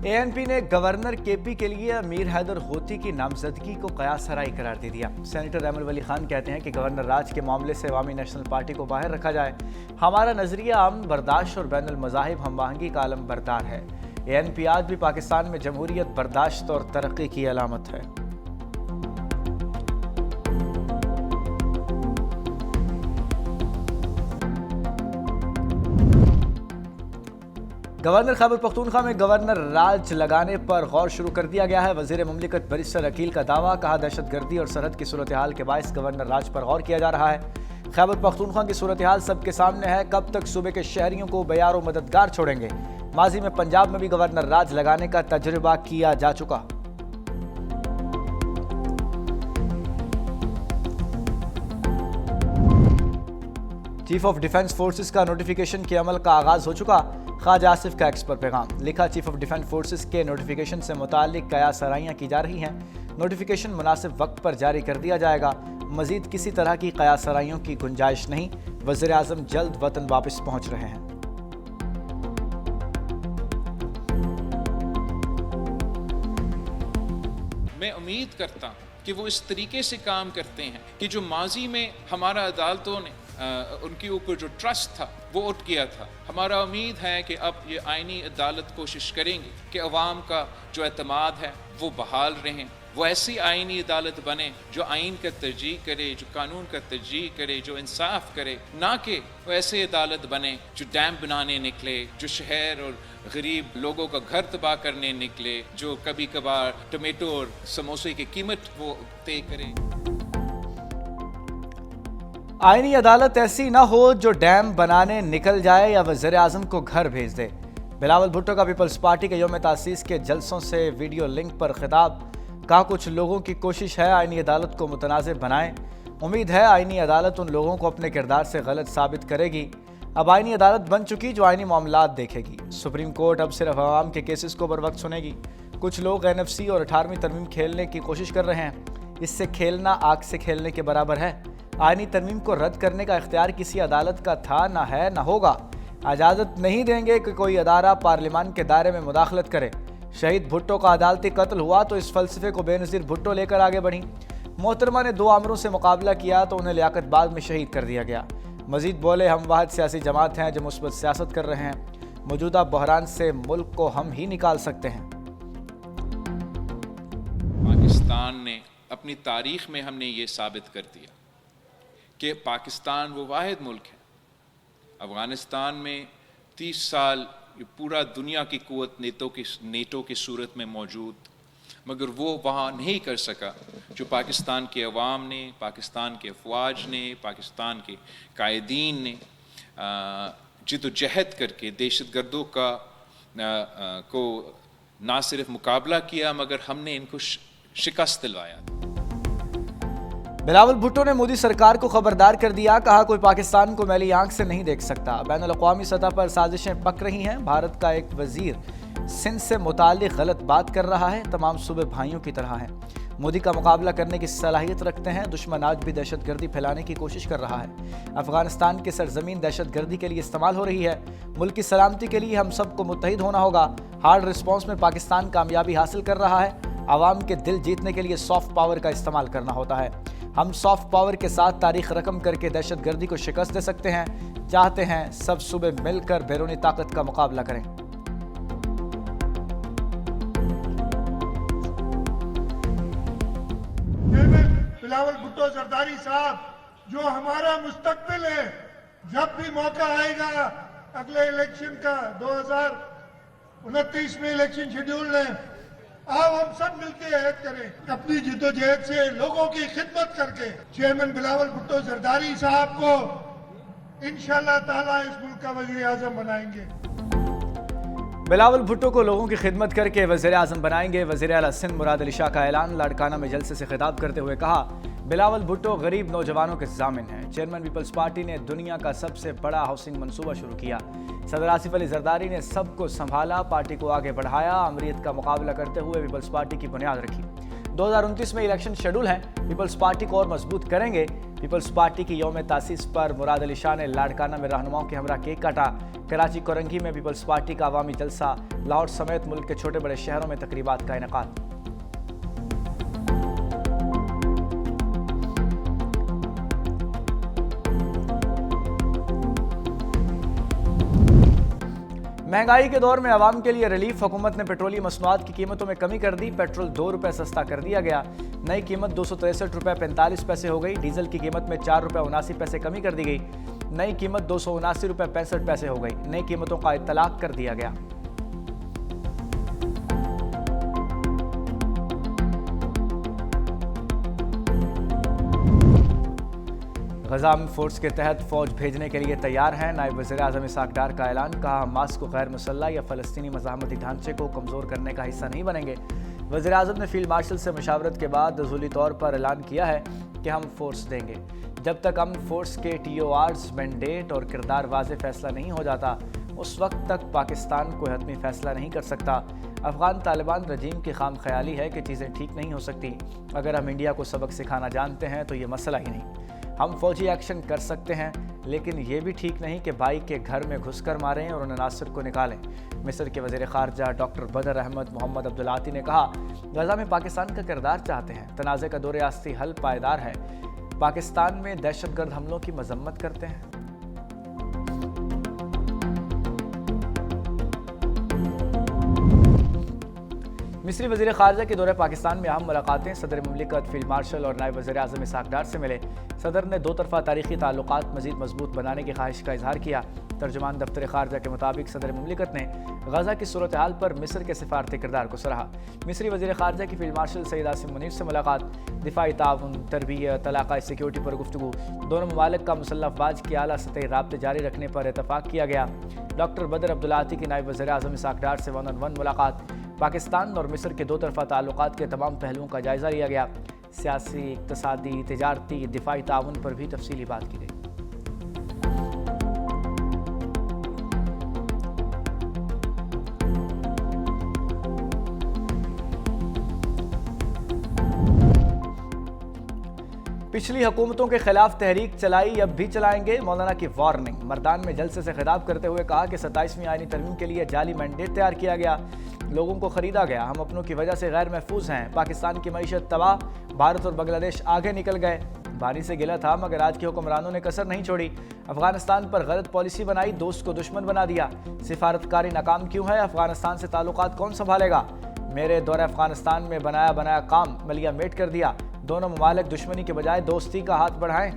ANP ने governor KP के लिए अमीर हैदर होती की नामजदगी को कयास हराई करार दे दिया। सेनेटर अहमद वली खान कहते हैं कि गवर्नर राज के मामले से अवामी नेशनल पार्टी को बाहर रखा जाए। हमारा नजरिया अमन बर्दाश्त और बैनुल मज़ाहिब हम आहंगी का आलम बरदार है। एएनपी आज भी पाकिस्तान में जमहूरियत, बर्दाश्त और तरक्की की अलामत है। गवर्नर खैबर पख्तूनख्वा में गवर्नर राज लगाने पर गौर शुरू कर दिया गया है। वजीर मुमलिकत बैरिस्टर अकील का दावा, कहा दहशतगर्दी और सरहद की सूरत हाल के बायस गवर्नर राज पर गौर किया जा रहा है। खैबर पख्तूनख्वा की सूरत हाल सबके सामने है, कब तक सूबे के शहरियों को बेयार व मददगार छोड़ेंगे। माजी में पंजाब में भी गवर्नर राज लगाने का तजुर्बा किया जा चुका। चीफ ऑफ डिफेंस फोर्सेस का नोटिफिकेशन के अमल का आगाज हो चुका। ख्वाजा आसिफ का एक्स पर पैगाम लिखा, चीफ ऑफ डिफेंस फोर्सेस के नोटिफिकेशन से मुताल्लिक कयास सराहियां की जा रही हैं। नोटिफिकेशन मुनासिब वक्त पर जारी कर दिया जाएगा। मजीद किसी तरह की कयास सराहियों की गुंजाइश नहीं। वज़ीर आज़म जल्द वतन वापस पहुंच रहे हैं। मैं उम्मीद करता हूं कि वो इस तरीके से काम करते हैं कि जो माजी में हमारा अदालतों ने उनके ऊपर जो ट्रस्ट था वो उठ गया था। हमारा उम्मीद है कि अब ये आईनी अदालत कोशिश करेंगे कि अवाम का जो एतमाद है वो बहाल रहें। वो ऐसी आईनी अदालत बने जो आइन का तरजीह करे, जो कानून का तरजीह करे, जो इंसाफ करे, ना कि वो ऐसे अदालत बने जो डैम बनाने निकले, जो शहर और गरीब लोगों का घर तबाह करने निकले, जो कभी कभार टमेटो और समोसे की कीमत वो तय करे। आईनी अदालत ऐसी ना हो जो डैम बनाने निकल जाए या वज़ीर आज़म को घर भेज दे। बिलावल भुट्टो का पीपल्स पार्टी के यौम तासीस के जलसों से वीडियो लिंक पर खिताब, कहा कुछ लोगों की कोशिश है आईनी अदालत को मुतनाज़िर बनाएं। उम्मीद है आईनी अदालत उन लोगों को अपने किरदार से गलत साबित करेगी। अब आईनी अदालत बन चुकी जो आईनी मामलात देखेगी। सुप्रीम कोर्ट अब सिर्फ अवाम के केसेस को बर वक्त सुनेगी। कुछ लोग NFC और 18वीं तरमीम खेलने की कोशिश कर रहे हैं। इससे खेलना आग से खेलने के बराबर है। आईनी तरमीम को रद्द करने का इख्तियार किसी अदालत का था, ना है, ना होगा। इजाज़त नहीं देंगे कि कोई अदारा पार्लियामान के दायरे में मुदाखलत करे। शहीद भुट्टो का अदालती कत्ल हुआ तो इस फलसफे को बेनज़ीर भुट्टो लेकर आगे बढ़ी। मोहतरमा ने 2 आमरों से मुकाबला किया तो उन्हें लियाकतबाग में शहीद कर दिया गया। मजीद बोले, हम वाहिद सियासी जमात हैं जो मुस्बत सियासत कर रहे हैं। मौजूदा बहरान से मुल्क को हम ही निकाल सकते हैं। पाकिस्तान ने अपनी तारीख में हमने ये साबित कर दिया कि पाकिस्तान वो वाहिद मुल्क है। अफ़गानिस्तान में 30 साल पूरा दुनिया की क़ुव्वत नेटो की सूरत में मौजूद, मगर वो वहाँ नहीं कर सका जो पाकिस्तान के अवाम ने, पाकिस्तान के अफवाज ने, पाकिस्तान के कायदीन ने जिद्दोजहद करके दहशतगर्दों का को ना सिर्फ मुकाबला किया मगर हमने इनको शिकस्त दिलवाया। बिलावल भुट्टो ने मोदी सरकार को खबरदार कर दिया, कहा कोई पाकिस्तान को मैली आंख से नहीं देख सकता। बैनुल अक़वामी सतह पर साजिशें पक रही हैं। भारत का एक वजीर सिंध से मुताल्लिक गलत बात कर रहा है। तमाम सूबे भाइयों की तरह हैं। मोदी का मुकाबला करने की सलाहियत रखते हैं। दुश्मन आज भी दहशतगर्दी फैलाने की कोशिश कर रहा है। अफगानिस्तान की सरजमीन दहशतगर्दी के लिए इस्तेमाल हो रही है। मुल्क की सलामती के लिए हम सबको मुत्तहिद होना होगा। हार्ड रिस्पॉन्स में पाकिस्तान कामयाबी हासिल कर रहा है। आवाम के दिल जीतने के लिए सॉफ्ट पावर का इस्तेमाल करना होता है। हम सॉफ्ट पावर के साथ तारीख रकम करके दहशतगर्दी को शिकस्त दे सकते हैं। चाहते हैं सब सूबे मिलकर बैरूनी ताकत का मुकाबला करें। बिलावल भुट्टो जरदारी साहब, जो हमारा मुस्तकबिल है, जब भी मौका आएगा अगले इलेक्शन का 2029 में इलेक्शन शेड्यूल है, आओ हम सब मिलकर अहद करें, अपनी जिद्दोजहद से लोगों की खिदमत करके चेयरमैन बिलावल भुट्टो जरदारी साहब को इंशाअल्लाह ताला इस मुल्क का वज़ीर आज़म बनाएंगे। बिलावल भुट्टो को लोगों की खिदमत करके वज़ीर आज़म बनाएंगे। वज़ीर आला सिंध मुराद अली शाह का ऐलान। लाड़काना में जलसे से खिताब करते हुए कहा, बिलावल भुट्टो गरीब नौजवानों के ज़ामिन हैं। चेयरमैन पीपल्स पार्टी ने दुनिया का सबसे बड़ा हाउसिंग मनसूबा शुरू किया। सदर आसिफ अली जरदारी ने सबको संभाला, पार्टी को आगे बढ़ाया। अमरीत का मुकाबला करते हुए पीपल्स पार्टी की बुनियाद रखी। 2029 में इलेक्शन शेड्यूल है। पीपल्स पार्टी को और मजबूत करेंगे। पीपल्स पार्टी की यौम तासीस पर मुराद अली शाह ने लाड़काना में रहनुमाओं के हमरा केक काटा। कराची कोरंगी में पीपल्स पार्टी का अवामी जलसा, लाहौर समेत मुल्क के छोटे बड़े शहरों में तकरीबात का इनेकाद। महंगाई के दौर में आवाम के लिए रिलीफ, हुकूमत ने पेट्रोलियम मसनूआत की कीमतों में कमी कर दी। पेट्रोल 2 रुपये सस्ता कर दिया गया। नई कीमत 263 रुपये 45 पैसे हो गई। डीजल की कीमत में 4 रुपये 79 पैसे कमी कर दी गई। नई कीमत 279 रुपये 65 पैसे हो गई। नई कीमतों का इत्तलाक कर दिया गया। गजा में फोर्स के तहत फौज भेजने के लिए तैयार हैं। नायब वज़ीर आज़म इसहाक डार का ऐलान, कहा हमास को गैर मुसल्लह या फ़लस्तीनी मज़ाहमती ढांचे को कमज़ोर करने का हिस्सा नहीं बनेंगे। वज़ीर आज़म ने फील्ड मार्शल से मुशावरत के बाद नज़ूली तौर पर ऐलान किया है कि हम फोर्स देंगे। जब तक अमन फोर्स के TORs, मैंडेट और किरदार वाज़ेह फैसला नहीं हो जाता, उस वक्त तक पाकिस्तान कोई हतमी फैसला नहीं कर सकता। अफ़गान तालिबान रजीम की खाम ख्याली है कि चीज़ें ठीक नहीं हो सकती। अगर हम इंडिया को सबक सिखाना जानते हैं तो ये मसला ही नहीं। हम फौजी एक्शन कर सकते हैं, लेकिन ये भी ठीक नहीं कि भाई के घर में घुसकर मारें और उन्हें नासिर को निकालें। मिस्र के वज़ीर ख़ारजा डॉक्टर बदर अहमद मोहम्मद अब्दुल्लाती ने कहा, गजा में पाकिस्तान का किरदार चाहते हैं। तनाज़े का दो रियासती हल पायदार है। पाकिस्तान में दहशतगर्द हमलों की मजम्मत करते हैं। मिस्री वज़ीर ख़ारजा के दौरे पाकिस्तान में अहम मुलाकातें। सदर मुमलिकत, फील्ड मार्शल और नायब वज़ीर आज़म इसहाक डार से मिले। सदर ने दो तरफ़ा तारीख़ी ताल्लुक़ात मज़ीद मजबूत बनाने की ख्वाहिश का इजहार किया। तर्जुमान दफ्तर ख़ारजा के मुताबिक सदर मुमलिकत ने गजा की सूरत हाल पर मिस्र के सिफारती किरदार को सराहा। मिस्री वज़ीर ख़ारजा की फील्ड मार्शल सैयद आसिम मुनीर से मुलाकात, दिफाई ताउन, तरबियत, इलाक़ाई सिक्योरिटी पर गुफ्तगू। दोनों ममालिक का मुसल्लह अफ़वाज की आला सतही राब्ते जारी रखने पर इतफ़ाक़ किया गया। डॉक्टर बदर अब्दुल्लाती की नायब वज़ीर आज़म इसहाक डार से 1-on-1 मुलाकात। पाकिस्तान और मिस्र के दो तरफ़ा ताल्लुक़ात के तमाम पहलुओं का जायज़ा लिया गया। सियासी, इक़्तिसादी, तिजारती, दिफाई ताउन पर भी तफसीली बात की गई। पिछली हुकूमतों के खिलाफ तहरीक चलाई, अब भी चलाएंगे। मौलाना की वार्निंग। मर्दान में जलसे से खिताब करते हुए कहा कि 27वीं आईनी तरमीम के लिए जाली मैंडेट तैयार किया गया, लोगों को खरीदा गया। हम अपनों की वजह से गैर महफूज हैं। पाकिस्तान की मईशत तबाह, भारत और बांग्लादेश आगे निकल गए। बानी से गिला था मगर आज के हुक्मरानों ने कसर नहीं छोड़ी। अफगानिस्तान पर गलत पॉलिसी बनाई, दोस्त को दुश्मन बना दिया। सिफारतकारी नाकाम क्यों है? अफगानिस्तान से ताल्लुकात कौन संभालेगा? मेरे दौरे अफगानिस्तान में बनाया काम मलिया मेट कर दिया। दोनों ममालिक दुश्मनी के बजाय दोस्ती का हाथ बढ़ाएं।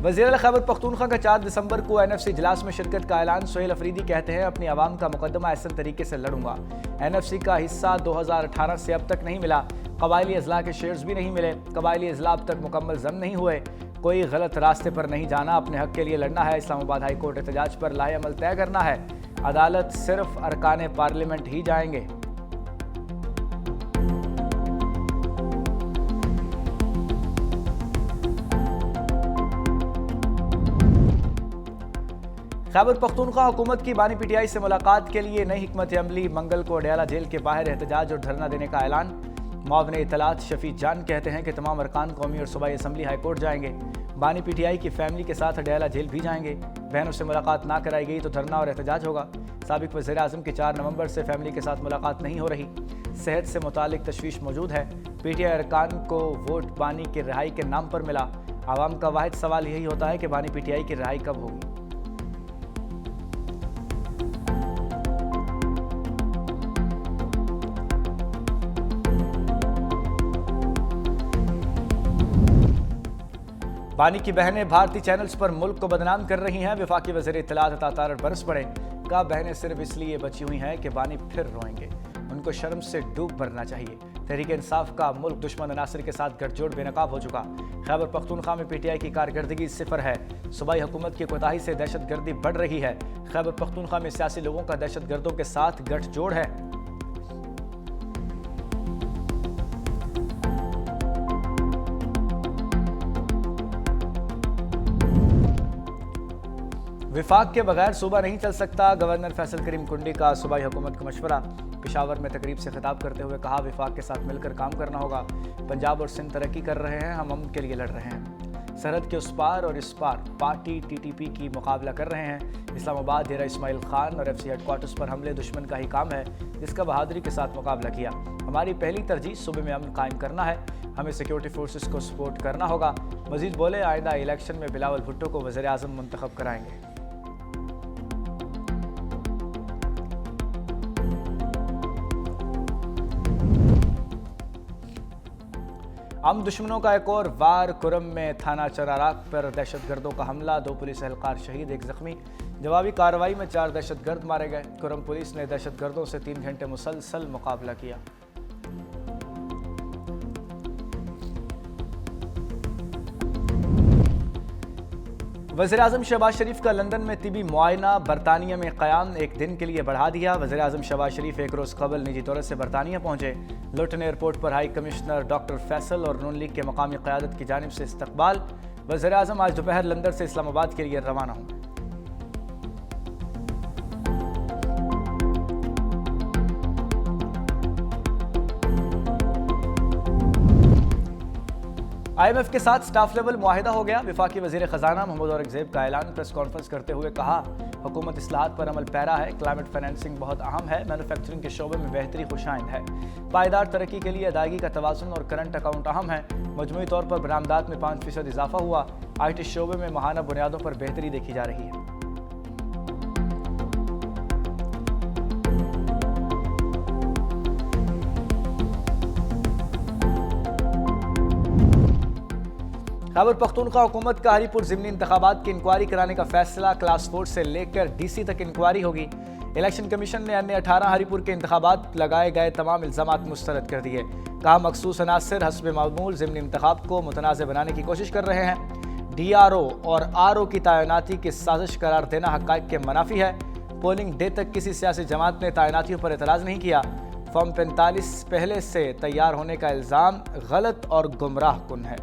वज़ीर खैबर पख्तूनख्वा का 4 दिसंबर को NFC इजलास में शिरकत का ऐलान। सोहेल अफरीदी कहते हैं, अपनी आवाम का मुकदमा ऐसे तरीके से लड़ूंगा। NFC का हिस्सा 2018 से अब तक नहीं मिला। कबायली अजला के शेयर्स भी नहीं मिले। कबायली अजला अब तक मुकम्मल जम नहीं हुए। कोई गलत रास्ते पर नहीं जाना, अपने हक के लिए लड़ना है। इस्लामाबाद हाई कोर्ट एहतजाज पर लाए अमल तय करना है। अदालत सिर्फ अरकान पार्लियामेंट ही जाएंगे। खैबर पख्तूनख्वा हुकूमत की बानी PTI से मुलाकात के लिए नई हिकमत अमली। मंगल को अडयाला जेल के बाहर एहतजाज और धरना देने का ऐलान। मुआविन इत्तलात शफी जान कहते हैं कि तमाम अरकान कौमी और सूबाई असम्बली हाई कोर्ट जाएंगे। बानी PTI की फैमिली के साथ अडयाला जेल भी जाएंगे। बहनों से मुलाकात ना कराई गई तो धरना और एहतजाज होगा। साबिक वज़ीर आज़म की 4 नवंबर से फैमिली के साथ मुलाकात नहीं हो रही। सेहत से मुतालिक तशवीश मौजूद है। PTI अरकान को वोट बानी की रिहाई के नाम पर मिला। आवाम का वाहिद सवाल यही होता है कि बानी PTI की रिहाई कब होगी। बानी की बहनें भारतीय चैनल्स पर मुल्क को बदनाम कर रही हैं। वफाकी वज़ीर इत्तलात अता तारड़ बरस पड़े। कहा, बहनें सिर्फ इसलिए बची हुई हैं कि बानी फिर रोएंगे। उनको शर्म से डूब भरना चाहिए। तहरीक इंसाफ का मुल्क दुश्मन अनासर के साथ गठजोड़ बेनकाब हो चुका। खैबर पख्तूनख्वा में PTI की कारकर्दगी सिफर है। सूबाई हुकूमत की कोताही से दहशतगर्दी बढ़ रही है। खैबर पख्तूनख्वा में सियासी लोगों का दहशतगर्दों के साथ गठजोड़ है। विफाक के बगैर सूबा नहीं चल सकता, गवर्नर फैसल करीम कुंडी का सूबाई हुकूमत को मशवरा। पेशावर में तकरीब से खिताब करते हुए कहा, विफाक के साथ मिलकर काम करना होगा। पंजाब और सिंध तरक्की कर रहे हैं, हम अमन के लिए लड़ रहे हैं। सरहद के उस पार और इस पार पार्टी टीटीपी की मुकाबला कर रहे हैं। इस्लामाबाद डेरा इस्माइल खान और एफसी हेडक्वार्टर्स पर हमले दुश्मन का ही काम है, जिसका बहादुरी के साथ मुकाबला किया। हमारी पहली तरजीह सूबे में अमन कायम करना है, हमें सिक्योरिटी फोर्सेस को सपोर्ट करना होगा। मजीद बोले, आइंदा इलेक्शन में बिलावल भुट्टो को वज़ीर आज़म मुंतखब कराएंगे। हम दुश्मनों का एक और वार। कुरम में थाना चराराक पर दहशतगर्दों का हमला, 2 पुलिस एहलकार शहीद, 1 जख्मी। जवाबी कार्रवाई में 4 दहशतगर्द मारे गए। कुरम पुलिस ने दहशतगर्दों से 3 घंटे मुसलसल मुकाबला किया। वज़ीर आज़म शहबाज शरीफ का लंदन में तिबी मुआयना, बरतानिया में क़याम 1 दिन के लिए बढ़ा दिया। वज़ीर आज़म शहबाज शरीफ 1 रोज़ कबल निजी दौरे से बरतानिया पहुंचे। लुटन एयरपोर्ट पर हाई कमिश्नर डॉक्टर फैसल और नून लीग के मकामी क़यादत की जानिब से इस्तकबाल। वज़ीर आज़म आज दोपहर लंदन से इस्लामाबाद के लिए रवाना होंगे। IMF के साथ स्टाफ लेवल मुआहिदा हो गया। वफाकी वज़ीर ख़जाना मोहम्मद औरंगज़ेब का ऐलान। प्रेस कॉन्फ्रेंस करते हुए कहा, हुकूमत इस्लाहात पर अमल पैरा है। क्लाइमेट फाइनेंसिंग बहुत अहम है। मैन्युफैक्चरिंग के शोबे में बेहतरी खुशाइंद है। पायदार तरक्की के लिए अदायगी का तवाज़ुन और करंट अकाउंट अहम है। मजमूई तौर पर बरामदात में 5% इजाफा हुआ। IT शोबे में माहाना बुनियादों पर बेहतरी देखी जा रही है। खैबर पख्तूनख्वा हुकूमत का हरीपुर ज़िमनी इंतखाबात की इंक्वायरी कराने का फैसला। क्लास 4 से लेकर DC तक इंक्वायरी होगी। इलेक्शन कमीशन ने अन्य 18 हरीपुर के इंतखाबात लगाए गए तमाम इल्ज़ामात मुस्तरद कर दिए। कहा, मखसूस अनासर हस्ब मामूल ज़िमनी इंतखाब को मुतनाज़ बनाने की कोशिश कर रहे हैं। DRO और RO की तैनाती की साजिश करार देना हक़ाइक़ के मनाफी है। पोलिंग डे तक किसी सियासी जमात ने तैनातियों पर एतराज़ नहीं किया। फॉर्म 45 पहले से तैयार होने का इल्ज़ाम गलत और गुमराह कुन है।